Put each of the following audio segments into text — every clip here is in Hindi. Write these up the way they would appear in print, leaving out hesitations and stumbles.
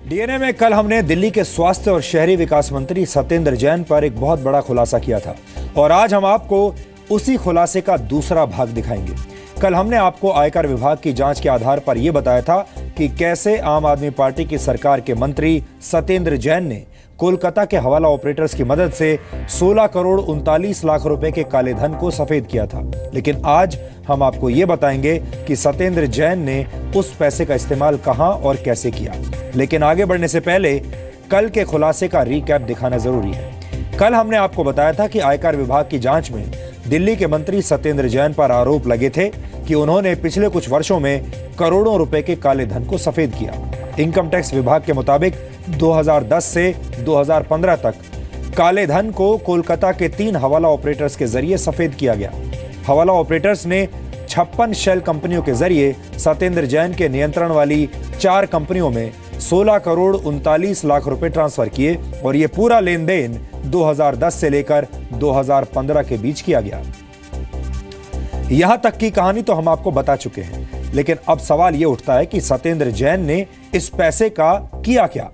डीएनए में कल हमने दिल्ली के स्वास्थ्य और शहरी विकास मंत्री सत्येंद्र जैन पर एक बहुत बड़ा खुलासा किया था और आज हम आपको उसी खुलासे का दूसरा भाग दिखाएंगे। कल हमने आपको आयकर विभाग की जांच के आधार पर यह बताया था कि कैसे आम आदमी पार्टी की सरकार के मंत्री सत्येंद्र जैन ने कोलकाता के हवाला ऑपरेटर्स की मदद से 16 करोड़ 39 लाख रुपए के काले धन को सफेद किया था। लेकिन आज हम आपको ये बताएंगे कि सत्येंद्र जैन ने उस पैसे का इस्तेमाल कहां और कैसे किया। लेकिन आगे बढ़ने से पहले कल के खुलासे का रिकैप दिखाना जरूरी है। कल हमने आपको बताया था कि आयकर विभाग की जांच में दिल्ली के मंत्री सत्येंद्र जैन पर आरोप लगे थे कि उन्होंने पिछले कुछ वर्षों में करोड़ों रुपए के काले धन को सफेद किया। इनकम टैक्स विभाग के मुताबिक 2010 से 2015 तक काले धन को कोलकाता के 3 हवाला ऑपरेटर्स के जरिए सफेद किया गया। हवाला ऑपरेटर्स ने 56 शेल कंपनियों के जरिए सत्येंद्र जैन के नियंत्रण वाली 4 कंपनियों में 16 करोड़ 39 लाख रुपए ट्रांसफर किए और ये पूरा लेन देन 2010 से लेकर 2015 के बीच किया गया। यहां तक की कहानी तो हम आपको बता चुके हैं, लेकिन अब सवाल यह उठता है कि सत्येंद्र जैन ने इस पैसे का किया क्या।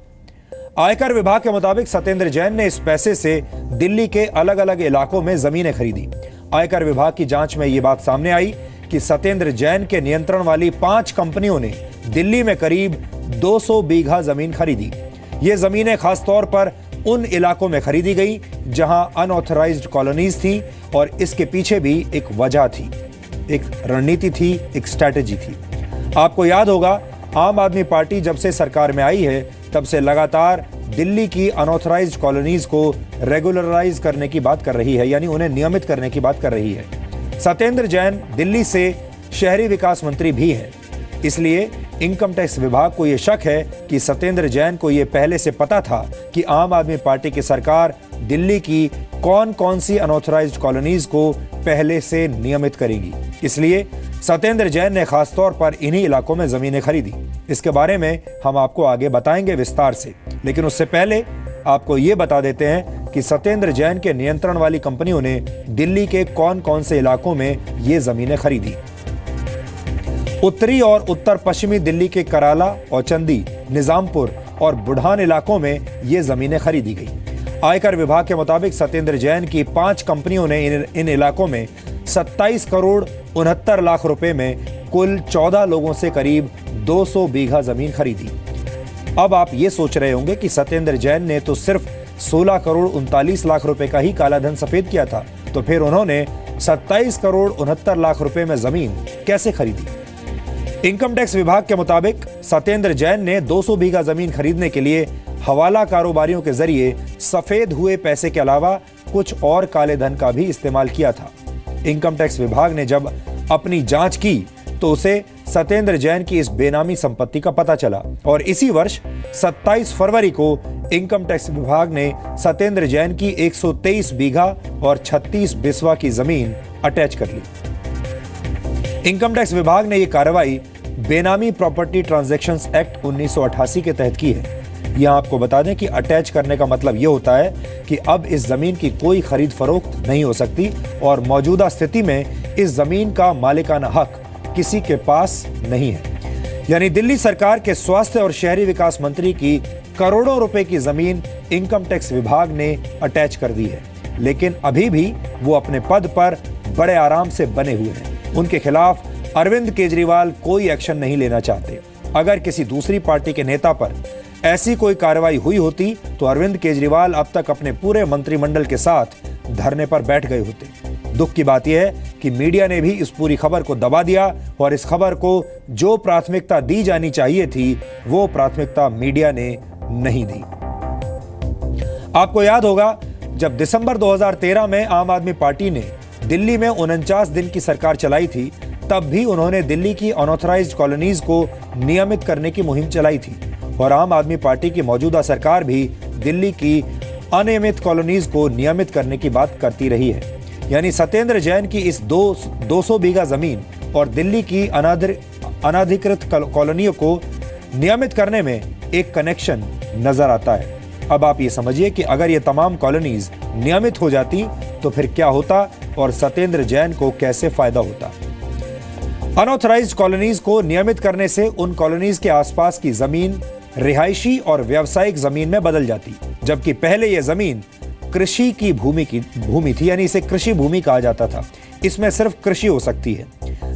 आयकर विभाग के मुताबिक सत्येंद्र जैन ने इस पैसे से दिल्ली के अलग अलग इलाकों में जमीनें खरीदी। आयकर विभाग की जांच में यह बात सामने आई कि सत्येंद्र जैन के नियंत्रण वाली 5 कंपनियों ने दिल्ली में करीब 200 बीघा जमीन खरीदी। ये जमीनें खासतौर पर उन इलाकों में खरीदी गई जहां अनऑथराइज्ड कॉलोनीज थी और इसके पीछे भी एक वजह थी, एक रणनीति थी, एक स्ट्रैटेजी थी। आपको याद होगा, आम आदमी पार्टी जब से सरकार में आई है तब से लगातार दिल्ली की अनऑथराइज्ड कॉलोनीज को रेगुलराइज करने की बात कर रही है, यानी उन्हें नियमित करने की बात कर रही है। सत्येंद्र जैन दिल्ली से शहरी विकास मंत्री भी हैं, इसलिए इनकम टैक्स विभाग को यह शक है कि सत्येंद्र जैन को यह पहले से पता था कि आम आदमी पार्टी की सरकार दिल्ली की कौन कौन सी अनऑथराइज्ड कॉलोनीज को पहले से नियमित करेगी। इसलिए सत्येंद्र जैन ने खासतौर पर इन्हीं इलाकों में जमीनें खरीदी। इसके बारे में हम आपको आगे बताएंगे विस्तार से, लेकिन उससे पहले आपको ये बता देते हैं कि सत्येंद्र जैन के नियंत्रण वाली कंपनियों ने दिल्ली के कौन कौन से इलाकों में ये जमीनें खरीदी। उत्तरी और उत्तर पश्चिमी दिल्ली के कराला और चंदी, निजामपुर और बुढ़ान इलाकों में ये जमीनें खरीदी गई। आयकर विभाग के मुताबिक सत्येंद्र जैन की 5 कंपनियों ने इन इलाकों में 27 करोड़ 69 लाख रुपए में कुल 14 लोगों से करीब 200 बीघा जमीन खरीदी। अब आप ये सोच रहे होंगे कि सत्येंद्र जैन ने तो सिर्फ 16 करोड़ 39 लाख रुपए का ही काला धन सफेद किया था, तो फिर उन्होंने 27 करोड़ 69 लाख रुपए में जमीन कैसे खरीदी। इनकम टैक्स विभाग के मुताबिक सत्येंद्र जैन ने 200 बीघा जमीन खरीदने के लिए हवाला कारोबारियों के जरिए सफेद हुए पैसे के अलावा कुछ और काले धन का भी इस्तेमाल किया था। इनकम टैक्स विभाग ने जब अपनी जांच की तो उसे सत्येंद्र जैन की इस बेनामी संपत्ति का पता चला और इसी वर्ष 27 फरवरी को इनकम टैक्स विभाग ने सत्येंद्र जैन की 123 बीघा और 36 बिस्वा की जमीन अटैच कर ली। इनकम टैक्स विभाग ने यह कार्रवाई बेनामी प्रॉपर्टी ट्रांजैक्शंस एक्ट 1988 के तहत की है। यहां आपको बता दें कि अटैच करने का मतलब यह होता है कि अब इस जमीन की कोई खरीद फरोख्त नहीं हो सकती और मौजूदा स्थिति में इस जमीन का मालिकाना हक किसी के पास नहीं है। यानी दिल्ली सरकार के स्वास्थ्य और शहरी विकास मंत्री की करोड़ों रुपए की जमीन इनकम टैक्स विभाग ने अटैच कर दी है, लेकिन अभी भी वो अपने पद पर बड़े आराम से बने हुए हैं। उनके खिलाफ अरविंद केजरीवाल कोई एक्शन नहीं लेना चाहते। अगर किसी दूसरी पार्टी के नेता पर ऐसी कोई कार्रवाई हुई होती तो अरविंद केजरीवाल अब तक अपने पूरे मंत्रिमंडल के साथ धरने पर बैठ गए होते। दुख की बात यह है कि मीडिया ने भी इस पूरी खबर को दबा दिया और इस खबर को जो प्राथमिकता दी जानी चाहिए थी वो प्राथमिकता मीडिया ने नहीं दी। आपको याद होगा, जब दिसंबर 2013 में आम आदमी पार्टी ने दिल्ली में 49 दिन की सरकार चलाई थी, तब भी उन्होंने दिल्ली की अनऑथराइज्ड कॉलोनीज को नियमित करने की मुहिम चलाई थी और आम आदमी पार्टी की मौजूदा सरकार भी दिल्ली की अनियमित कॉलोनीज को नियमित करने की बात करती रही है। यानी सत्येंद्र जैन की इस 200 बीघा जमीन और दिल्ली की अनाधिकृत कॉलोनियों को नियमित करने में एक कनेक्शन नजर आता है। अब आप ये समझिए कि अगर ये तमाम कॉलोनीज नियमित हो जाती तो फिर क्या होता और सत्येंद्र जैन को कैसे फायदा होता। अनऑथराइज्ड कॉलोनीज को नियमित करने से उन कॉलोनीज के आसपास की जमीन रिहायशी और व्यावसायिक जमीन में बदल जाती, जबकि पहले यह जमीन कृषि की भूमि थी, यानी इसे कृषि भूमि कहा जाता था। इसमें सिर्फ कृषि हो सकती है।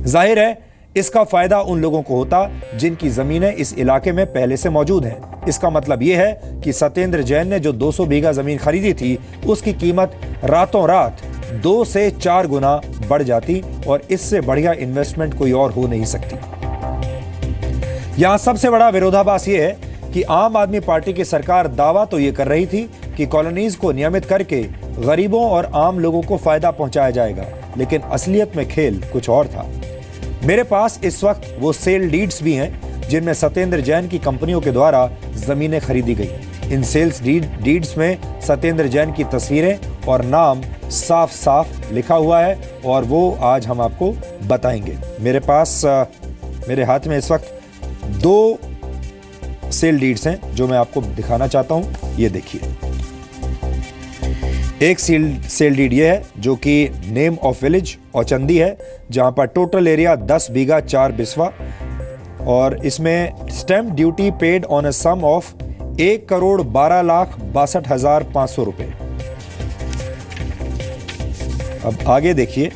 जाहिर है इसका फायदा उन लोगों को होता जिनकी जमीनें इस इलाके में पहले से मौजूद हैं। इसका मतलब यह है कि सत्येंद्र जैन ने जो 200 बीघा जमीन खरीदी थी, उसकी कीमत रातों रात 2 से 4 गुना बढ़ जाती और इससे बढ़िया इन्वेस्टमेंट कोई और हो नहीं सकती। यहां सबसे बड़ा विरोधाभास यह है कि आम आदमी पार्टी की सरकार दावा तो यह कर रही थी कि कॉलोनीज को नियमित करके गरीबों और आम लोगों को फायदा पहुंचाया जाएगा, लेकिन असलियत में खेल कुछ और था। मेरे पास इस वक्त वो सेल डीड्स भी हैं जिनमें सत्येंद्र जैन की कंपनियों के द्वारा जमीनें खरीदी गई। इन सेल्स डीड्स में सत्येंद्र जैन की तस्वीरें और नाम साफ साफ लिखा हुआ है और वो आज हम आपको बताएंगे। मेरे हाथ में इस वक्त 2 सेल डीड्स हैं जो मैं आपको दिखाना चाहता हूं। ये देखिए, एक सेल डीड ये है जो कि नेम ऑफ विलेज औचंदी है, जहां पर टोटल एरिया 10 बीघा 4 बिस्वा और इसमें stamp duty paid on a sum of 1,12,62,500 रुपए। अब आगे देखिए,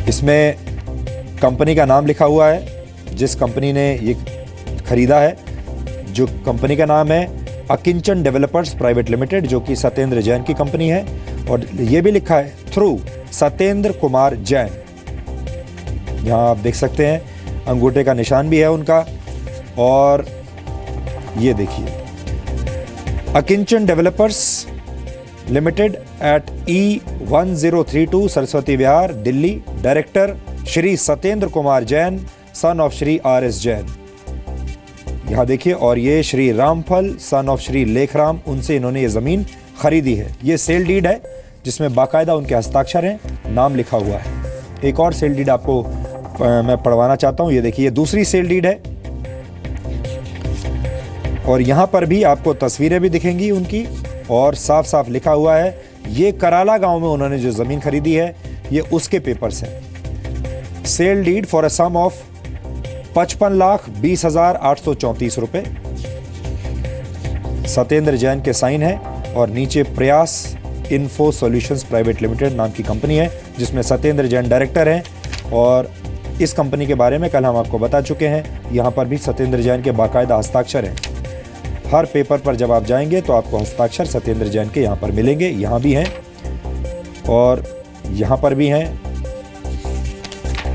इसमें कंपनी का नाम लिखा हुआ है जिस कंपनी ने ये खरीदा है, जो कंपनी का नाम है अकिंचन डेवलपर्स प्राइवेट लिमिटेड, जो कि सत्येंद्र जैन की कंपनी है। और ये भी लिखा है थ्रू सत्येंद्र कुमार जैन। यहाँ आप देख सकते हैं अंगूठे का निशान भी है उनका। और ये देखिए, Akinchan developers limited at E1032 Saraswati Vihar Delhi, director Shri Satyendra Kumar Jain son of Shri RS Jain. यहाँ देखिए, और ये श्री रामफल सन ऑफ श्री लेखराम, उनसे इन्होंने ये जमीन खरीदी है। ये सेल डीड है जिसमें बाकायदा उनके हस्ताक्षर हैं, नाम लिखा हुआ है। एक और सेल डीड आपको मैं पढ़वाना चाहता हूँ। ये देखिए, ये दूसरी सेल डीड है और यहाँ पर भी आपको तस्वीरें भी दिखेंगी उनकी और साफ साफ लिखा हुआ है ये कराला गांव में उन्होंने जो जमीन खरीदी है ये उसके पेपर्स हैं। Sale deed for a sum of 55,20,834 रुपए। सत्येंद्र जैन के साइन है और नीचे प्रयास इन्फो सॉल्यूशंस प्राइवेट लिमिटेड नाम की कंपनी है जिसमें सत्येंद्र जैन डायरेक्टर हैं। और इस कंपनी के बारे में कल हम आपको बता चुके हैं। यहाँ पर भी सत्येंद्र जैन के बाकायदा हस्ताक्षर हैं। हर पेपर पर जब आप जाएंगे तो आपको हस्ताक्षर सत्येंद्र जैन के यहाँ पर मिलेंगे। यहाँ भी हैं और यहाँ पर भी हैं,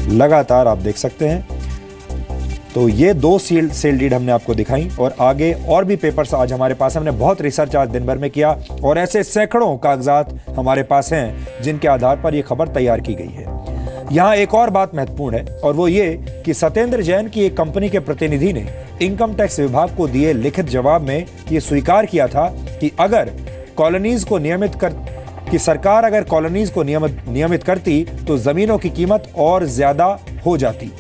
लगातार आप देख सकते हैं। तो ये 2 सेल डीड हमने आपको दिखाई और आगे और भी पेपर्स आज हमारे पास। हमने बहुत रिसर्च आज दिन भर में किया और ऐसे सैकड़ों कागजात हमारे पास हैं जिनके आधार पर यह खबर तैयार की गई है। यहाँ एक और बात महत्वपूर्ण है और वो ये कि सत्येंद्र जैन की एक कंपनी के प्रतिनिधि ने इनकम टैक्स विभाग को दिए लिखित जवाब में ये स्वीकार किया था कि अगर कॉलोनीज को नियमित करती तो जमीनों की कीमत और ज्यादा हो जाती।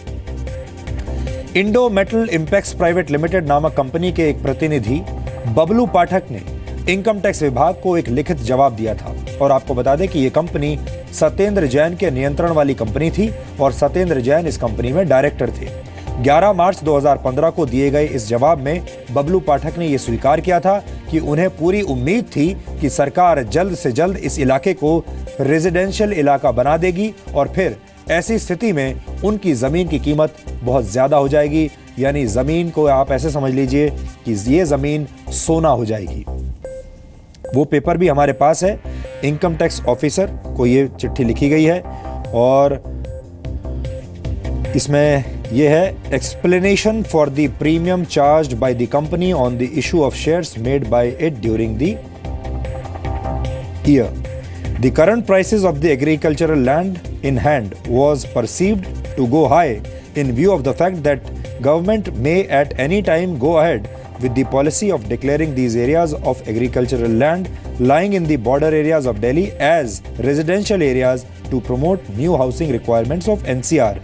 Indo metal Impex private limited नामक कंपनी के एक प्रतिनिधि बबलू पाठक ने इनकम टैक्स विभाग को एक लिखित जवाब दिया था। और आपको बता दें कि यह कंपनी सत्येंद्र जैन के नियंत्रण वाली कंपनी थी और सत्येंद्र जैन इस कंपनी में डायरेक्टर थे। 11 मार्च 2015 को दिए गए इस जवाब में बबलू पाठक ने यह स्वीकार किया था कि उन्हें पूरी उम्मीद थी कि सरकार जल्द से जल्द इस इलाके को रेजिडेंशियल इलाका बना देगी और फिर ऐसी स्थिति में उनकी जमीन की कीमत बहुत ज्यादा हो जाएगी। यानी जमीन को आप ऐसे समझ लीजिए कि ये जमीन सोना हो जाएगी। वो पेपर भी हमारे पास है। इनकम टैक्स ऑफिसर को ये चिट्ठी लिखी गई है और इसमें यह है explanation for the premium charged by the company on the issue of shares made by it during the year. The current prices of the agricultural land in hand was perceived to go high in view of the fact that government may at any time go ahead with the policy of declaring these areas of agricultural land lying in the border areas of Delhi as residential areas to promote new housing requirements of NCR.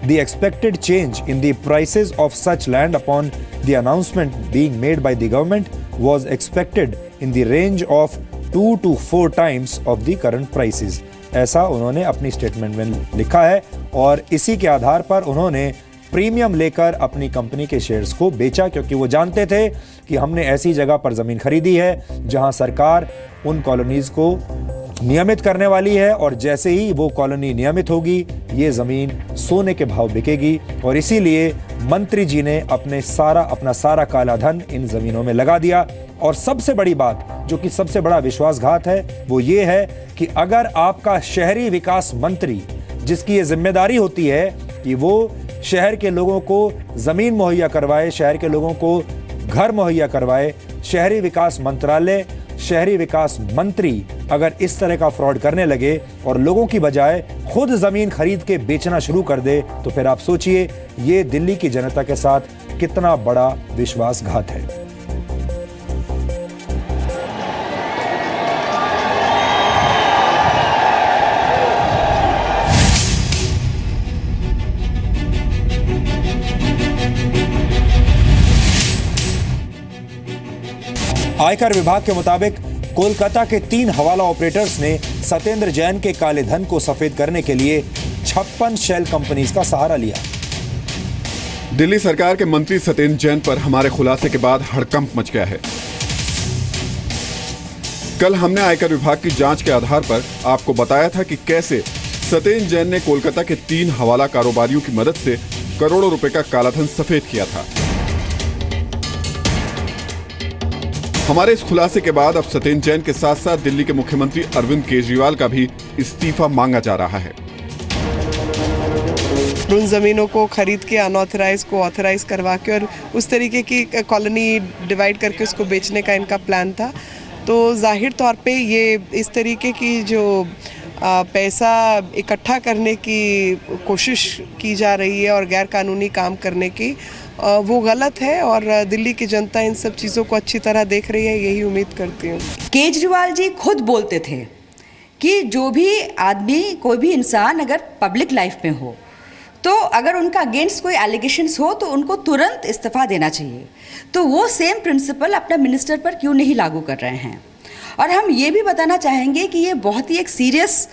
The expected change in the prices of such land upon the announcement being made by the government was expected in the range of 2 to 4 times of the current prices। ऐसा उन्होंने अपनी स्टेटमेंट में लिखा है और इसी के आधार पर उन्होंने प्रीमियम लेकर अपनी कंपनी के शेयर्स को बेचा, क्योंकि वो जानते थे कि हमने ऐसी जगह पर जमीन खरीदी है जहां सरकार उन कॉलोनीज को नियमित करने वाली है, और जैसे ही वो कॉलोनी नियमित होगी ये जमीन सोने के भाव बिकेगी। और इसीलिए मंत्री जी ने अपना सारा काला धन इन जमीनों में लगा दिया। और सबसे बड़ी बात, जो कि सबसे बड़ा विश्वासघात है, वो ये है कि अगर आपका शहरी विकास मंत्री, जिसकी ये जिम्मेदारी होती है कि वो शहर के लोगों को जमीन मुहैया करवाए, शहर के लोगों को घर मुहैया करवाए, शहरी विकास मंत्रालय, शहरी विकास मंत्री अगर इस तरह का फ्रॉड करने लगे और लोगों की बजाय खुद जमीन खरीद के बेचना शुरू कर दे, तो फिर आप सोचिए ये दिल्ली की जनता के साथ कितना बड़ा विश्वासघात है। आयकर विभाग के मुताबिक कोलकाता के 3 हवाला ऑपरेटर्स ने सत्येंद्र जैन के काले धन को सफेद करने के लिए 56 शेल कंपनीज का सहारा लिया। दिल्ली सरकार के मंत्री सत्येंद्र जैन पर हमारे खुलासे के बाद हड़कंप मच गया है। कल हमने आयकर विभाग की जांच के आधार पर आपको बताया था कि कैसे सत्येंद्र जैन ने कोलकाता के 3 हवाला कारोबारियों की मदद से करोड़ों रुपए का कालाधन सफेद किया था। हमारे इस खुलासे के बाद अब सत्येंद्र जैन के साथ साथ दिल्ली के मुख्यमंत्री अरविंद केजरीवाल का भी इस्तीफा मांगा जा रहा है। उन जमीनों को खरीद के अनऑथराइज को ऑथराइज करवा के और उस तरीके की कॉलोनी डिवाइड करके उसको बेचने का इनका प्लान था। तो जाहिर तौर पे ये इस तरीके की जो पैसा इकट्ठा करने की कोशिश की जा रही है और गैर कानूनी काम करने की, वो गलत है। और दिल्ली की जनता इन सब चीज़ों को अच्छी तरह देख रही है, यही उम्मीद करती हूँ। केजरीवाल जी खुद बोलते थे कि जो भी आदमी, कोई भी इंसान अगर पब्लिक लाइफ में हो तो अगर उनका अगेंस्ट कोई एलिगेशंस हो तो उनको तुरंत इस्तीफा देना चाहिए। तो वो सेम प्रिंसिपल अपना मिनिस्टर पर क्यों नहीं लागू कर रहे हैं? और हम ये भी बताना चाहेंगे कि ये बहुत ही एक सीरियस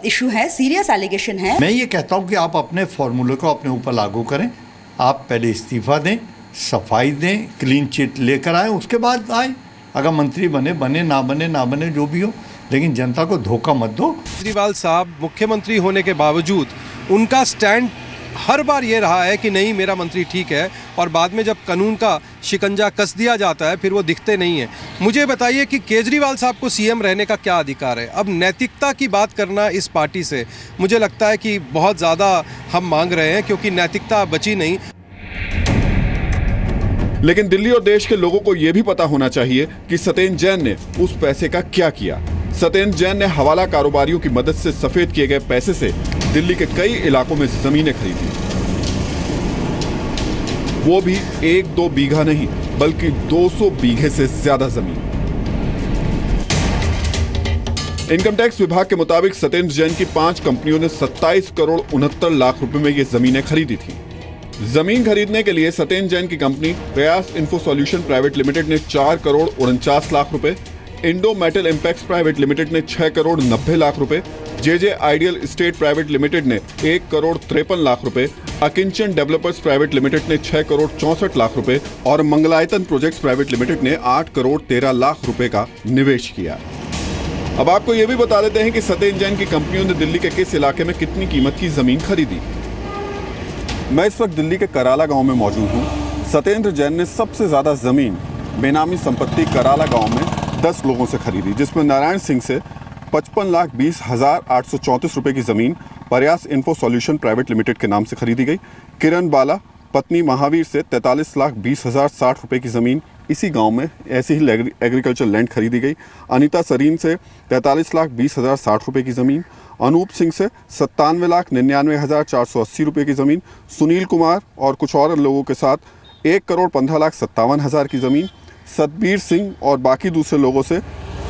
इशू है, सीरियस एलिगेशन है। मैं ये कहता हूँ कि आप अपने फॉर्मूले को अपने ऊपर लागू करें। आप पहले इस्तीफा दें, सफाई दें, क्लीन चिट लेकर आए, उसके बाद आए। अगर मंत्री बने ना बने जो भी हो, लेकिन जनता को धोखा मत दो। केजरीवाल साहब मुख्यमंत्री होने के बावजूद उनका स्टैंड हर बार ये रहा है कि नहीं मेरा मंत्री ठीक है, और बाद में जब कानून का शिकंजा कस दिया जाता है फिर वो दिखते नहीं हैं। मुझे बताइए कि केजरीवाल साहब को सीएम रहने का क्या अधिकार है? अब नैतिकता की बात करना इस पार्टी से मुझे लगता है कि बहुत ज़्यादा हम मांग रहे हैं, क्योंकि नैतिकता बची नहीं। लेकिन दिल्ली और देश के लोगों को यह भी पता होना चाहिए कि सत्येंद्र जैन ने उस पैसे का क्या किया। सत्येंद्र जैन ने हवाला कारोबारियों की मदद से सफेद किए गए पैसे से दिल्ली के कई इलाकों में जमीनें खरीदी, वो भी 1-2 बीघा नहीं बल्कि 200 बीघे से ज्यादा जमीन। इनकम टैक्स विभाग के मुताबिक सत्येंद्र जैन की 5 कंपनियों ने 27 करोड़ 69 लाख रुपए में ये जमीनें खरीदी थी। जमीन खरीदने के लिए सत्येंद्र जैन की कंपनी प्रयास इन्फो सॉल्यूशन प्राइवेट लिमिटेड ने 4 करोड़ 49 लाख रुपए, Indo metal impacts private limited ने 6 करोड़ 90 लाख रुपए, JJ ideal state private limited ने 1 करोड़ 53 लाख रुपए, अकिंचन डेवलपर्स प्राइवेट लिमिटेड ने 6 करोड़ 64 लाख रुपए और मंगलायतन प्रोजेक्ट्स प्राइवेट लिमिटेड ने 8 करोड़ 13 लाख रुपए का निवेश किया। अब आपको यह भी बता देते हैं कि सत्येंद्र जैन की कंपनियों ने दिल्ली के किस इलाके में कितनी कीमत की जमीन खरीदी। मैं इस वक्त दिल्ली के कराला गांव में मौजूद हूं। सत्येंद्र जैन ने सबसे ज्यादा जमीन बेनामी संपत्ति कराला गांव में 10 लोगों से खरीदी, जिसमें नारायण सिंह से 55,20,834 रुपए की जमीन प्रयास इन्फो सॉल्यूशन प्राइवेट लिमिटेड के नाम से खरीदी गई। किरण बाला पत्नी महावीर से 43,20,060 रुपए की जमीन इसी गांव में ऐसी ही एग्रीकल्चर लैंड खरीदी गई। अनीता सरीन से 43,20,060 रुपए की जमीन, अनूप सिंह से 97,99,480 रुपए की जमीन, सुनील कुमार और कुछ और लोगों के साथ 1 करोड़ 15,57,000 की जमीन, सतबीर सिंह और बाकी दूसरे लोगों से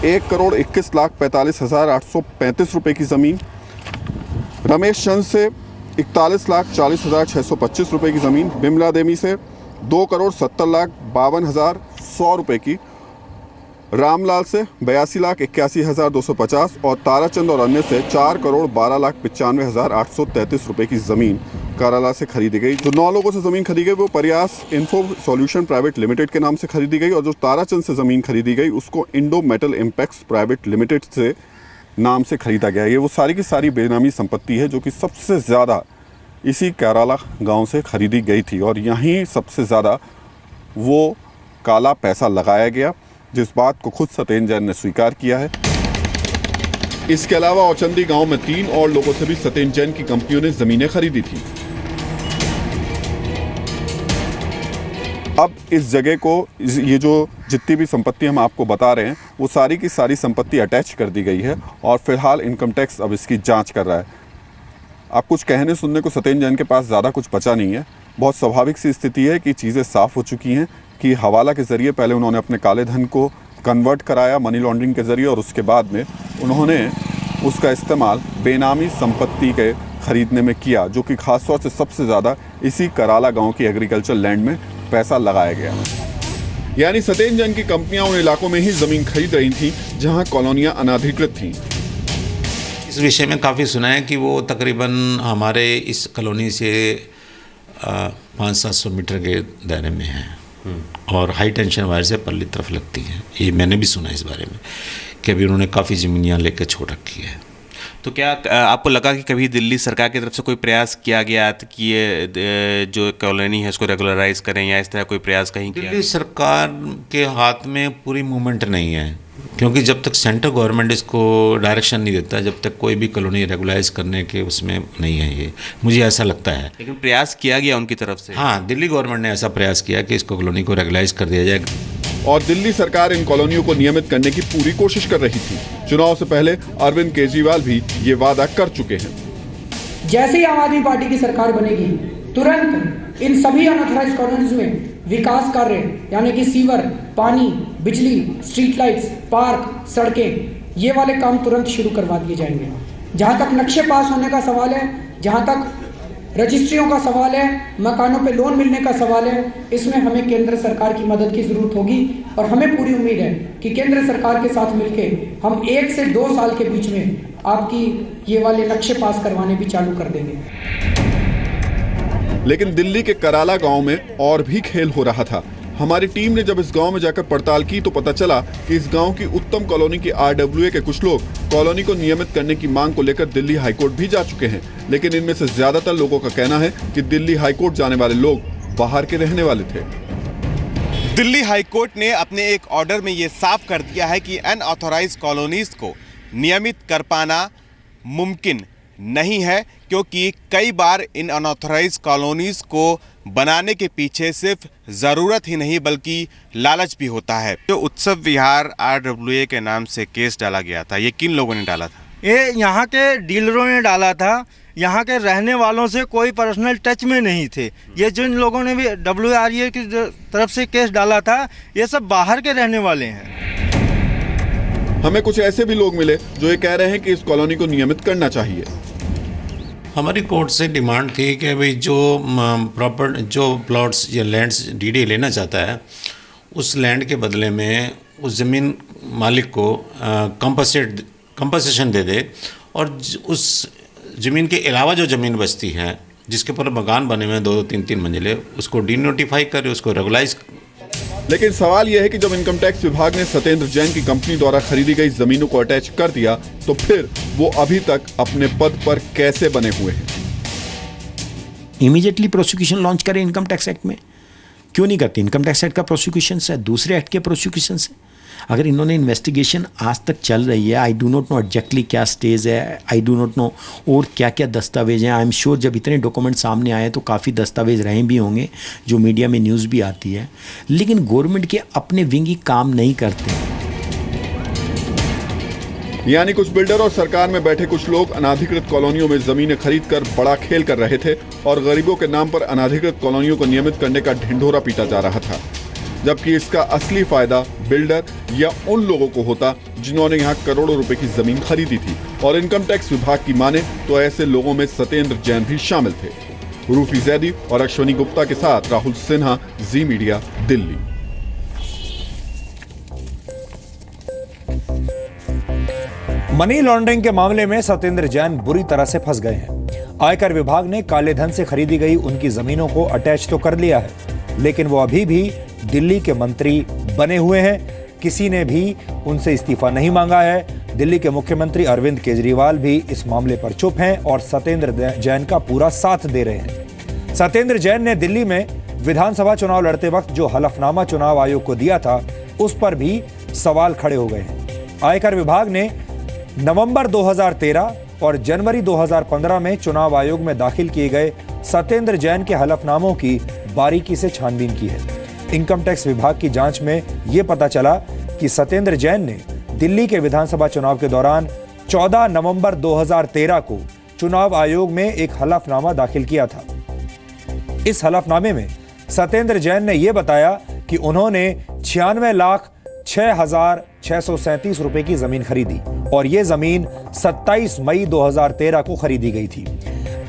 1 करोड़ 21,45,835 रुपए की जमीन, रमेश चंद से 41,40,625 रुपए की जमीन, बिमला देवी से 2 करोड़ 70,52,100 रुपए की, रामलाल से 82,81,250 और ताराचंद और अन्य से 4 करोड़ 12,95,833 रुपए की जमीन कराला से खरीदी गई। जो 9 लोगों से ज़मीन खरीदी गई वो प्रयास इन्फो सॉल्यूशन प्राइवेट लिमिटेड के नाम से खरीदी गई, और जो ताराचंद से ज़मीन खरीदी गई उसको Indo metal impacts private limited से नाम से खरीदा गया। ये वो सारी की सारी बेनामी संपत्ति है जो कि सबसे ज़्यादा इसी कराला गांव से खरीदी गई थी, और यहीं सबसे ज़्यादा वो काला पैसा लगाया गया, जिस बात को खुद सत्येंद्र जैन ने स्वीकार किया है। इसके अलावा औचंदी गांव में 3 और लोगों से भी सत्येंद्र जैन की कंपनियों ने ज़मीनें खरीदी थी। अब इस जगह को, ये जो जितनी भी संपत्ति हम आपको बता रहे हैं वो सारी की सारी संपत्ति अटैच कर दी गई है, और फिलहाल इनकम टैक्स अब इसकी जांच कर रहा है। अब कुछ कहने सुनने को सत्येंद्र जैन के पास ज़्यादा कुछ बचा नहीं है। बहुत स्वाभाविक सी स्थिति है कि चीज़ें साफ़ हो चुकी हैं कि हवाला के ज़रिए पहले उन्होंने अपने काले धन को कन्वर्ट कराया मनी लॉन्ड्रिंग के ज़रिए, और उसके बाद में उन्होंने उसका इस्तेमाल बेनामी संपत्ति के ख़रीदने में किया, जो कि ख़ासतौर से सबसे ज़्यादा इसी कराला गांव की एग्रीकल्चर लैंड में पैसा लगाया गया। यानी सत्येंद्र जैन की कंपनियां उन इलाकों में ही ज़मीन खरीद रही थीं जहां कॉलोनियां अनाधिकृत थीं। इस विषय में काफ़ी सुना है कि वो तकरीबन हमारे इस कॉलोनी से 500-700 मीटर के दायरे में है, और हाई टेंशन वायर से परली तरफ लगती है। ये मैंने भी सुना इस बारे में कि अभी उन्होंने काफ़ी ज़मीनियाँ लेकर छोड़ रखी है। तो क्या आपको लगा कि कभी दिल्ली सरकार की तरफ से कोई प्रयास किया गया कि ये जो कॉलोनी है उसको रेगुलराइज करें, या इस तरह कोई प्रयास कहीं किया? दिल्ली सरकार के हाथ में पूरी मूवमेंट नहीं है, क्योंकि जब तक सेंट्रल गवर्नमेंट इसको डायरेक्शन नहीं देता, जब तक कोई भी कॉलोनी रेगुलाइज करने के उसमें नहीं है, ये मुझे ऐसा लगता है। लेकिन प्रयास किया गया उनकी तरफ से? हाँ, दिल्ली गवर्नमेंट ने ऐसा प्रयास किया कि इसको कॉलोनी को रेगुलाइज कर दिया जाए, और दिल्ली सरकार इन कॉलोनियों को नियमित करने की पूरी कोशिश कर रही थी। चुनाव से पहले अरविंद केजरीवाल भी ये वादा कर चुके हैं। जैसे ही आम आदमी पार्टी की सरकार बनेगी, तुरंत इन सभी अनऑथराइज्ड कॉलोनीज में विकास कार्य यानी कि सीवर, पानी, बिजली, स्ट्रीट लाइट्स, पार्क, सड़कें, ये वाले काम तुरंत शुरू करवा दिए जाएंगे। जहां तक नक्शे पास होने का सवाल है, जहां तक रजिस्ट्रियों का सवाल है, मकानों पे लोन मिलने का सवाल है, इसमें हमें केंद्र सरकार की मदद की जरूरत होगी, और हमें पूरी उम्मीद है कि केंद्र सरकार के साथ मिलके हम 1 से 2 साल के बीच में आपकी ये वाले नक्शे पास करवाने भी चालू कर देंगे। लेकिन दिल्ली के कराला गांव में और भी खेल हो रहा था। हमारी टीम ने जब इस गांव में जाकर पड़ताल की तो पता चला कि इस गांव की उत्तम कॉलोनी की RWA के कुछ लोग कॉलोनी को नियमित करने की मांग को लेकर दिल्ली हाईकोर्ट भी जा चुके हैं। लेकिन इनमें से ज्यादातर लोगों का कहना है कि दिल्ली हाईकोर्ट जाने वाले लोग बाहर के रहने वाले थे। दिल्ली हाईकोर्ट ने अपने एक ऑर्डर में ये साफ कर दिया है कि अनऑथराइज्ड कॉलोनीज को नियमित कर पाना मुमकिन नहीं है, क्योंकि कई बार इन अनऑथराइज्ड कॉलोनीज को बनाने के पीछे सिर्फ ज़रूरत ही नहीं बल्कि लालच भी होता है। जो उत्सव विहार RWA के नाम से केस डाला गया था, ये किन लोगों ने डाला था? ये यहाँ के डीलरों ने डाला था, यहाँ के रहने वालों से कोई पर्सनल टच में नहीं थे। ये जिन लोगों ने भी WRA की तरफ से केस डाला था, ये सब बाहर के रहने वाले हैं। हमें कुछ ऐसे भी लोग मिले जो ये कह रहे हैं कि इस कॉलोनी को नियमित करना चाहिए। हमारी कोर्ट से डिमांड थी कि भाई जो प्लॉट्स या लैंड्स DD लेना चाहता है, उस लैंड के बदले में उस ज़मीन मालिक को कंपनसेशन दे दे, और उस ज़मीन के अलावा जो ज़मीन बचती है जिसके ऊपर मकान बने हुए हैं 2-3 मंजिले, उसको डीनोटिफाई करे, उसको रेगुलाइज। लेकिन सवाल यह है कि जब इनकम टैक्स विभाग ने सत्येंद्र जैन की कंपनी द्वारा खरीदी गई जमीनों को अटैच कर दिया तो फिर वो अभी तक अपने पद पर कैसे बने हुए हैं? इमीडिएटली प्रोसिक्यूशन लॉन्च करें इनकम टैक्स एक्ट में, क्यों नहीं करती? इनकम टैक्स एक्ट का प्रोसिक्यूशन है, दूसरे एक्ट के प्रोसिक्यूशन है। अगर इन्होंने इन्वेस्टिगेशन आज तक चल रही है, I do not know exactly क्या स्टेज है, आई डू नॉट नो और क्या क्या दस्तावेज हैं। आई एम श्योर जब इतने डॉक्यूमेंट सामने आए तो काफ़ी दस्तावेज रहे भी होंगे जो मीडिया में न्यूज़ भी आती है, लेकिन गवर्नमेंट के अपने विंग ही काम नहीं करते। यानी कुछ बिल्डर और सरकार में बैठे कुछ लोग अनाधिकृत कॉलोनियों में जमीनें खरीदकर बड़ा खेल कर रहे थे, और गरीबों के नाम पर अनाधिकृत कॉलोनियों को नियमित करने का ढिंढोरा पीटा जा रहा था, जबकि इसका असली फायदा बिल्डर या उन लोगों को होता जिन्होंने यहाँ करोड़ों रुपए की जमीन खरीदी थी। और इनकम टैक्स विभाग की माने तो ऐसे लोगों में सत्येंद्र जैन भी शामिल थे। रूफी जैदी और अश्वनी गुप्ता के साथ राहुल सिन्हा, जी मीडिया, दिल्ली। मनी लॉन्ड्रिंग के मामले में सत्येंद्र जैन बुरी तरह से फंस गए हैं। आयकर विभाग ने काले धन से खरीदी गई उनकी जमीनों को अटैच तो कर लिया है, लेकिन वो अभी भी दिल्ली के मंत्री बने हुए हैं। किसी ने भी उनसे इस्तीफा नहीं मांगा है। दिल्ली के मुख्यमंत्री अरविंद केजरीवाल भी इस मामले पर चुप हैं और सत्येंद्र जैन का पूरा साथ दे रहे हैं। सत्येंद्र जैन ने दिल्ली में विधानसभा चुनाव लड़ते वक्त जो हलफनामा चुनाव आयोग को दिया था, उस पर भी सवाल खड़े हो गए हैं। आयकर विभाग ने नवंबर 2013 और जनवरी 2015 में चुनाव आयोग में दाखिल किए गए सत्येंद्र जैन के हलफनामों की बारीकी से छानबीन की है। इनकम टैक्स विभाग की जांच में यह पता चला कि सत्येंद्र जैन ने दिल्ली के विधानसभा चुनाव के दौरान 14 नवंबर 2013 को चुनाव आयोग में एक हलफनामा दाखिल किया था। इस हलफनामे में सत्येंद्र जैन ने यह बताया कि उन्होंने 96,06,637 रुपए की जमीन खरीदी और यह जमीन 27 मई 2013 को खरीदी गई थी।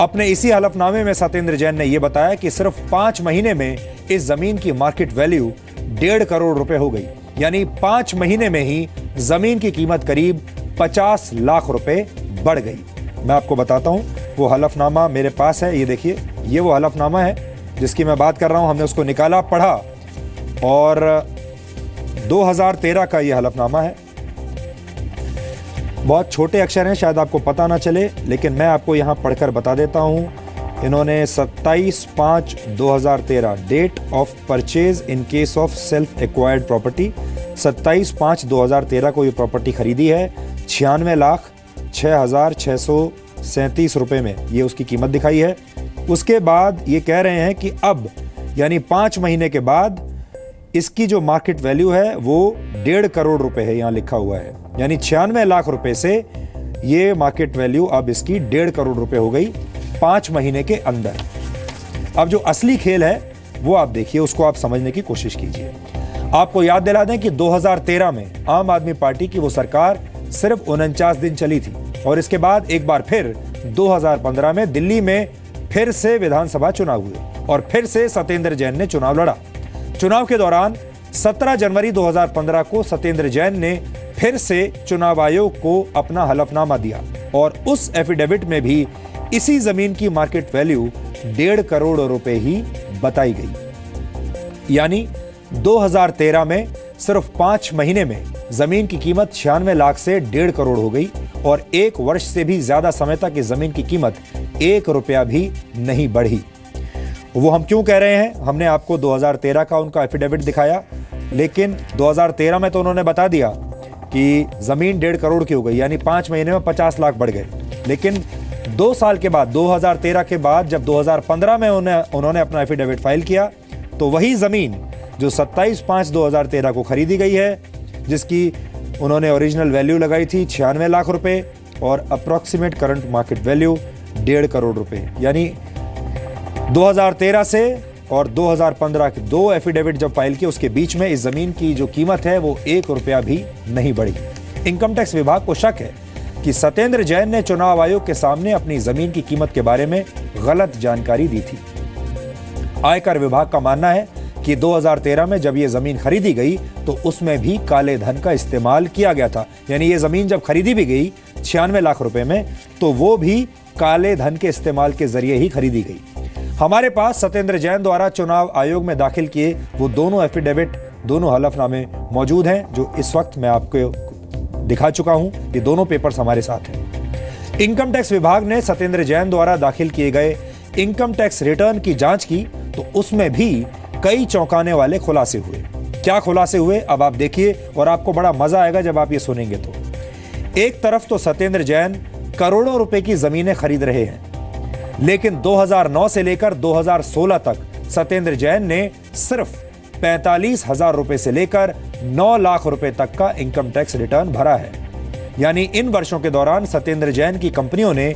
अपने इसी हलफनामे में सत्येंद्र जैन ने यह बताया कि सिर्फ 5 महीने में इस जमीन की मार्केट वैल्यू 1.5 करोड़ रुपए हो गई, यानी 5 महीने में ही जमीन की कीमत करीब 50 लाख रुपए बढ़ गई। मैं आपको बताता हूं, वो हलफनामा मेरे पास है। ये देखिए, ये वो हलफनामा है जिसकी मैं बात कर रहा हूं। हमने उसको निकाला, पढ़ा और 2013 का ये हलफनामा है। बहुत छोटे अक्षर हैं, शायद आपको पता ना चले, लेकिन मैं आपको यहां पढ़कर बता देता हूं। इन्होंने 27/5/2013 date of purchase in case of self acquired property, 27/5/2013 को ये प्रॉपर्टी खरीदी है 96,06,637 रुपए में, ये उसकी कीमत दिखाई है। उसके बाद ये कह रहे हैं कि अब यानी 5 महीने के बाद इसकी जो मार्केट वैल्यू है वो 1.5 करोड़ रुपए है, यहां लिखा हुआ है। यानी 96 लाख रुपए से ये मार्केट वैल्यू अब इसकी 1.5 करोड़ रुपए हो गई 5 महीने के अंदर। अब जो असली खेल है वो आप देखिए, उसको आप समझने की कोशिश कीजिए। आपको याद दिला दें कि 2013 में आम आदमी पार्टी की वो सरकार सिर्फ 49 दिन चली थी और इसके बाद एक बार फिर 2015 में दिल्ली में फिर से विधानसभा चुनाव हुए और फिर से सत्येंद्र जैन ने चुनाव लड़ा। चुनाव के दौरान 17 जनवरी 2015 को सत्येंद्र जैन ने फिर से चुनाव आयोग को अपना हलफनामा दिया और उस एफिडेविट में भी इसी जमीन की मार्केट वैल्यू 1.5 करोड़ रुपए ही बताई गई। यानी 2013 में सिर्फ 5 महीने में जमीन की कीमत 96 लाख से 1.5 करोड़ हो गई और 1 वर्ष से भी ज्यादा समय तक इस जमीन की कीमत 1 रुपया भी नहीं बढ़ी। वो हम क्यों कह रहे हैं? हमने आपको 2013 का उनका एफिडेविट दिखाया, लेकिन 2013 में तो उन्होंने बता दिया कि जमीन 1.5 करोड़ की हो गई, यानी 5 महीने में 50 लाख बढ़ गए। लेकिन 2 साल के बाद 2013 के बाद जब 2015 में उन्होंने अपना एफिडेविट फाइल किया तो वही जमीन जो 27/5/2013 को खरीदी गई है, जिसकी उन्होंने ओरिजिनल वैल्यू लगाई थी 96 लाख रुपए और approximate current market value 1.5 crore रुपए, यानी 2013 से और 2015 के 2 एफिडेविट जब फाइल किए उसके बीच में इस जमीन की जो कीमत है वो 1 रुपया भी नहीं बढ़ी। इनकम टैक्स विभाग को शक है कि सत्येंद्र जैन ने चुनाव आयोग के सामने अपनी जमीन की कीमत के बारे में गलत जानकारी दी थी। आयकर विभाग का मानना है कि 2013 में जब ये जमीन खरीदी गई तो उसमें भी काले धन का इस्तेमाल किया गया था। यानी ये जमीन जब खरीदी भी गई 96 लाख रुपए में तो वो भी काले धन के इस्तेमाल के जरिए ही खरीदी गई। हमारे पास सत्येंद्र जैन द्वारा चुनाव आयोग में दाखिल किए वो दोनों एफिडेविट, दोनों हलफनामे मौजूद हैं जो इस वक्त मैं आपको दिखा चुका हूं। ये दोनों पेपर्स हमारे साथ हैं। इनकम टैक्स विभाग ने सत्येंद्र जैन द्वारा दाखिल किए गए इनकम टैक्स रिटर्न की जांच की तो उसमें भी कई चौंकाने वाले खुलासे हुए। क्या खुलासे हुए अब आप देखिए और आपको बड़ा मजा आएगा जब आप ये सुनेंगे। तो एक तरफ तो सत्येंद्र जैन करोड़ों रुपए की जमीनें खरीद रहे हैं, लेकिन 2009 से लेकर 2016 तक सत्येंद्र जैन ने सिर्फ 45,000 रुपए से लेकर 9 लाख रुपए तक का इनकम टैक्स रिटर्न भरा है। यानी इन वर्षों के दौरान सत्येंद्र जैन की कंपनियों ने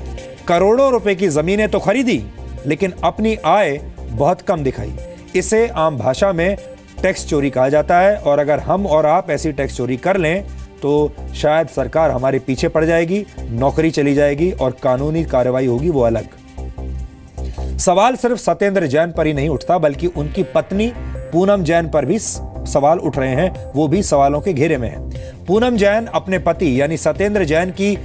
करोड़ों रुपए की जमीनें तो खरीदी लेकिन अपनी आय बहुत कम दिखाई। इसे आम भाषा में टैक्स चोरी कहा जाता है और अगर हम और आप ऐसी टैक्स चोरी कर लें तो शायद सरकार हमारे पीछे पड़ जाएगी, नौकरी चली जाएगी और कानूनी कार्रवाई होगी वो अलग। सवाल सिर्फ सत्येंद्र जैन पर ही नहीं उठता बल्कि उनकी पत्नी पूनम जैन पर भी सवाल उठ रहे हैं, वो भी सवालों के घेरे में है। पूनम जैन अपने पति यानी सत्येंद्र जैन की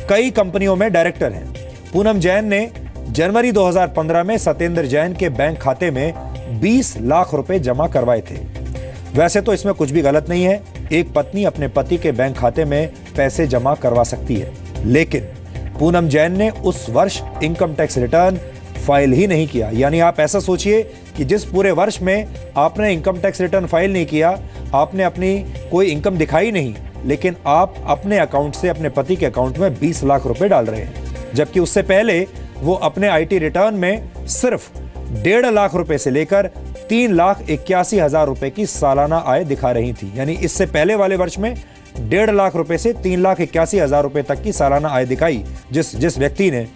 कई कंपनियों में डायरेक्टर हैं। पूनम जैन ने जनवरी 2015 में सत्येंद्र जैन के बैंक खाते में 20 लाख रुपए जमा करवाए थे। वैसे तो इसमें कुछ भी गलत नहीं है, एक पत्नी अपने पति के बैंक खाते में पैसे जमा करवा सकती है, लेकिन पूनम जैन ने उस वर्ष इनकम टैक्स रिटर्न फाइल ही नहीं किया। यानी आप ऐसा सोचिए कि जिस पूरे वर्ष में आपने इनकम टैक्स रिटर्न फाइल नहीं किया, आपने अपनी कोई इनकम दिखाई नहीं, लेकिन आप अपने अकाउंट से अपने पति के अकाउंट में 20 लाख रुपए डाल रहे हैं, जबकि उससे पहले वो अपने आईटी रिटर्न में सिर्फ 1.5 लाख रुपए से लेकर 3,81,000 रुपए की सालाना आय दिखा रही थी। यानी इससे पहले वाले वर्ष में 1.5 लाख रुपए से 3,81,000 रुपए तक की सालाना आय दिखाई जिस व्यक्ति ने,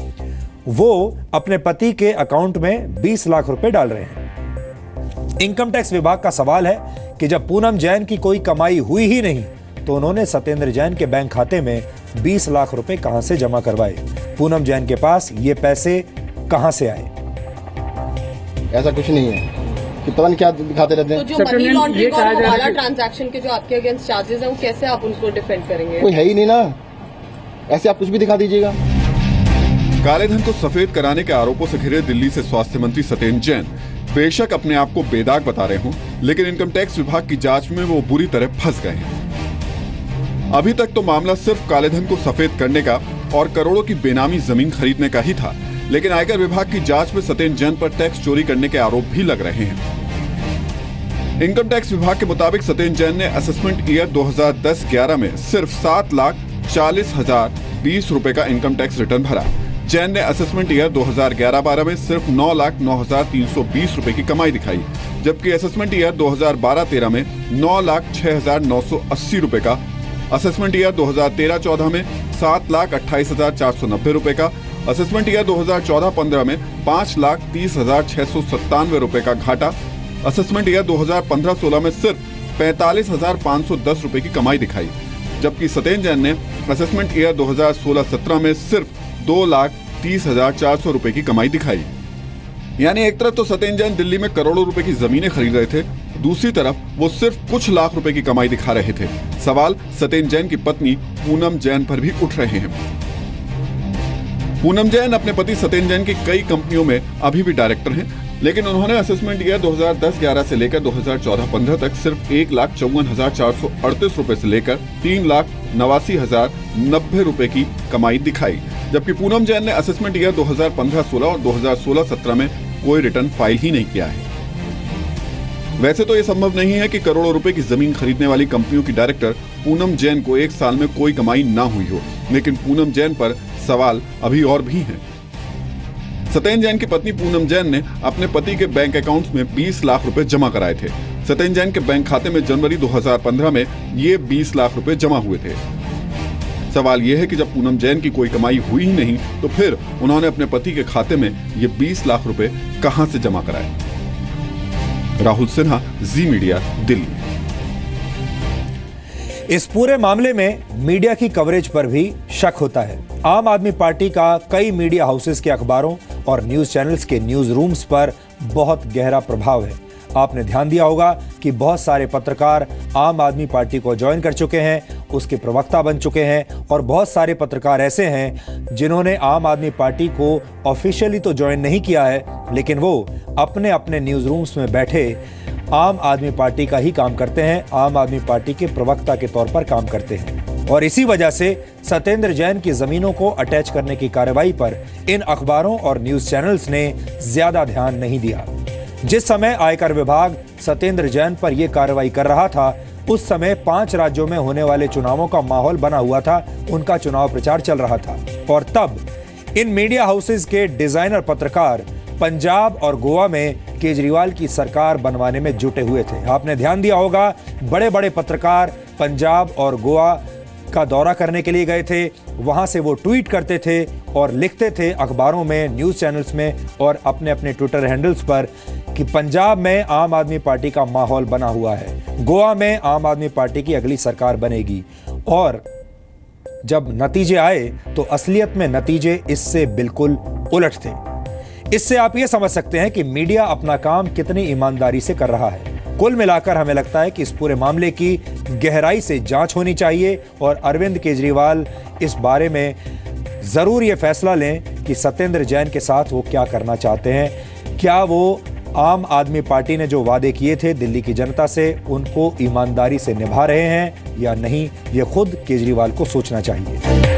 वो अपने पति के अकाउंट में 20 लाख रुपए डाल रहे हैं। इनकम टैक्स विभाग का सवाल है कि जब पूनम जैन की कोई कमाई हुई ही नहीं तो उन्होंने सत्येंद्र जैन के बैंक खाते में 20 लाख रुपए कहां से जमा करवाए? पूनम जैन के पास ये पैसे कहां से आए? ऐसा कुछ नहीं है कि पता नहीं क्या दिखाते रहते हैं। तो जो मनी लॉन्ड्रिंग और हवाला ट्रांजैक्शन के जो आपके अगेंस्ट चार्जेस हैं, वो कैसे आप उनको डिफेंड करेंगे? कोई है ही नहीं ना, ऐसे आप कुछ भी दिखा दीजिएगा। काले धन को सफेद कराने के आरोपों से घिरे दिल्ली से स्वास्थ्य मंत्री सत्येंद्र जैन बेशक अपने आप को बेदाग बता रहे हों, लेकिन इनकम टैक्स विभाग की जांच में वो बुरी तरह फंस गए हैं। अभी तक तो मामला सिर्फ काले धन को सफेद करने का और करोड़ों की बेनामी जमीन खरीदने का ही था, लेकिन आयकर विभाग की जांच में सत्येंद्र जैन पर टैक्स चोरी करने के आरोप भी लग रहे हैं। इनकम टैक्स विभाग के मुताबिक सत्येंद्र जैन ने असेसमेंट ईयर 2010-11 में सिर्फ 7,40,020 रुपए का इनकम टैक्स रिटर्न भरा। जैन ने असेसमेंट ईयर 2011-12 में सिर्फ 9,09,320 रुपए की कमाई दिखाई, जबकि असेसमेंट ईयर 2012-13 में 9,06,980 रुपए का, असेसमेंट ईयर 2013-14 में 7,28,490 रुपए का, असेसमेंट ईयर 2014-15 में 5,30,697 रुपए का घाटा, असेसमेंट ईयर 2015-16 में सिर्फ 45,510 रुपए की कमाई दिखाई, जबकि सत्येंद्र जैन ने असेसमेंट ईयर 2016-17 में सिर्फ 2,30,400 रुपए की कमाई दिखाई। यानी एक तरफ तो सत्येंद्र जैन दिल्ली में करोड़ों रुपए की जमीनें खरीद रहे थे, दूसरी तरफ वो सिर्फ कुछ लाख रुपए की कमाई दिखा रहे थे। सवाल सत्येंद्र जैन की पत्नी पूनम जैन पर भी उठ रहे हैं। पूनम जैन अपने पति सत्येंद्र जैन की कई कंपनियों में अभी भी डायरेक्टर हैं, लेकिन उन्होंने असेसमेंट ईयर 2010-11 से लेकर 2014-15 तक सिर्फ 1,54,438 रुपए से लेकर 3,89,090 रुपए की कमाई दिखाई, जबकि पूनम जैन ने असेसमेंट ईयर 2015-16 और 2016-17 में कोई रिटर्न फाइल ही नहीं किया है। वैसे तो यह संभव नहीं है कि करोड़ों रुपए की जमीन खरीदने वाली कंपनियों की डायरेक्टर पूनम जैन को एक साल में कोई कमाई ना हुई हो, लेकिन पूनम जैन पर सवाल अभी और भी हैं। सत्येंद्र जैन की पत्नी पूनम जैन ने अपने पति के बैंक अकाउंट्स में 20 लाख रुपए जमा कराए थे। सत्येंद्र जैन के बैंक खाते में जनवरी 2015 में ये 20 लाख रुपए जमा हुए थे। सवाल यह है कि जब पूनम जैन की कोई कमाई हुई ही नहीं तो फिर उन्होंने अपने पति के खाते में ये 20 लाख रुपए कहां से जमा कराए? राहुल सिन्हा, जी मीडिया, दिल्ली। इस पूरे मामले में मीडिया की कवरेज पर भी शक होता है। आम आदमी पार्टी का कई मीडिया हाउसेस के अखबारों और न्यूज चैनल्स के न्यूज रूम्स पर बहुत गहरा प्रभाव है। आपने ध्यान दिया होगा कि बहुत सारे पत्रकार आम आदमी पार्टी को ज्वाइन कर चुके हैं, उसके प्रवक्ता बन चुके हैं, और बहुत सारे पत्रकार ऐसे हैं जिन्होंने आम आदमी पार्टी को ऑफिशियली तो ज्वाइन नहीं किया है, लेकिन वो अपने अपने न्यूज रूम्स में बैठे आम आदमी पार्टी का ही काम करते हैं, आम आदमी पार्टी के प्रवक्ता के तौर पर काम करते हैं। और इसी वजह से सत्येंद्र जैन की जमीनों को अटैच करने की कार्रवाई पर इन अखबारों और न्यूज चैनल्स ने ज्यादा ध्यान नहीं दिया। जिस समय आयकर विभाग सत्येंद्र जैन पर यह कार्रवाई कर रहा था, उस समय 5 राज्यों में होने वाले चुनावों का माहौल बना हुआ था, उनका चुनाव प्रचार चल रहा था, और तब इन मीडिया हाउसेस के डिजाइनर पत्रकार पंजाब और गोवा में केजरीवाल की सरकार बनवाने में जुटे हुए थे। आपने ध्यान दिया होगा, बड़े बड़े पत्रकार पंजाब और गोवा का दौरा करने के लिए गए थे, वहां से वो ट्वीट करते थे और लिखते थे अखबारों में, न्यूज चैनल्स में और अपने अपने ट्विटर हैंडल्स पर कि पंजाब में आम आदमी पार्टी का माहौल बना हुआ है, गोवा में आम आदमी पार्टी की अगली सरकार बनेगी। और जब नतीजे आए तो असलियत में नतीजे इससे बिल्कुल उलट थे। इससे आप ये समझ सकते हैं कि मीडिया अपना काम कितनी ईमानदारी से कर रहा है। कुल मिलाकर हमें लगता है कि इस पूरे मामले की गहराई से जांच होनी चाहिए और अरविंद केजरीवाल इस बारे में जरूर ये फैसला लें कि सत्येंद्र जैन के साथ वो क्या करना चाहते हैं। क्या वो आम आदमी पार्टी ने जो वादे किए थे दिल्ली की जनता से उनको ईमानदारी से निभा रहे हैं या नहीं, ये खुद केजरीवाल को सोचना चाहिए।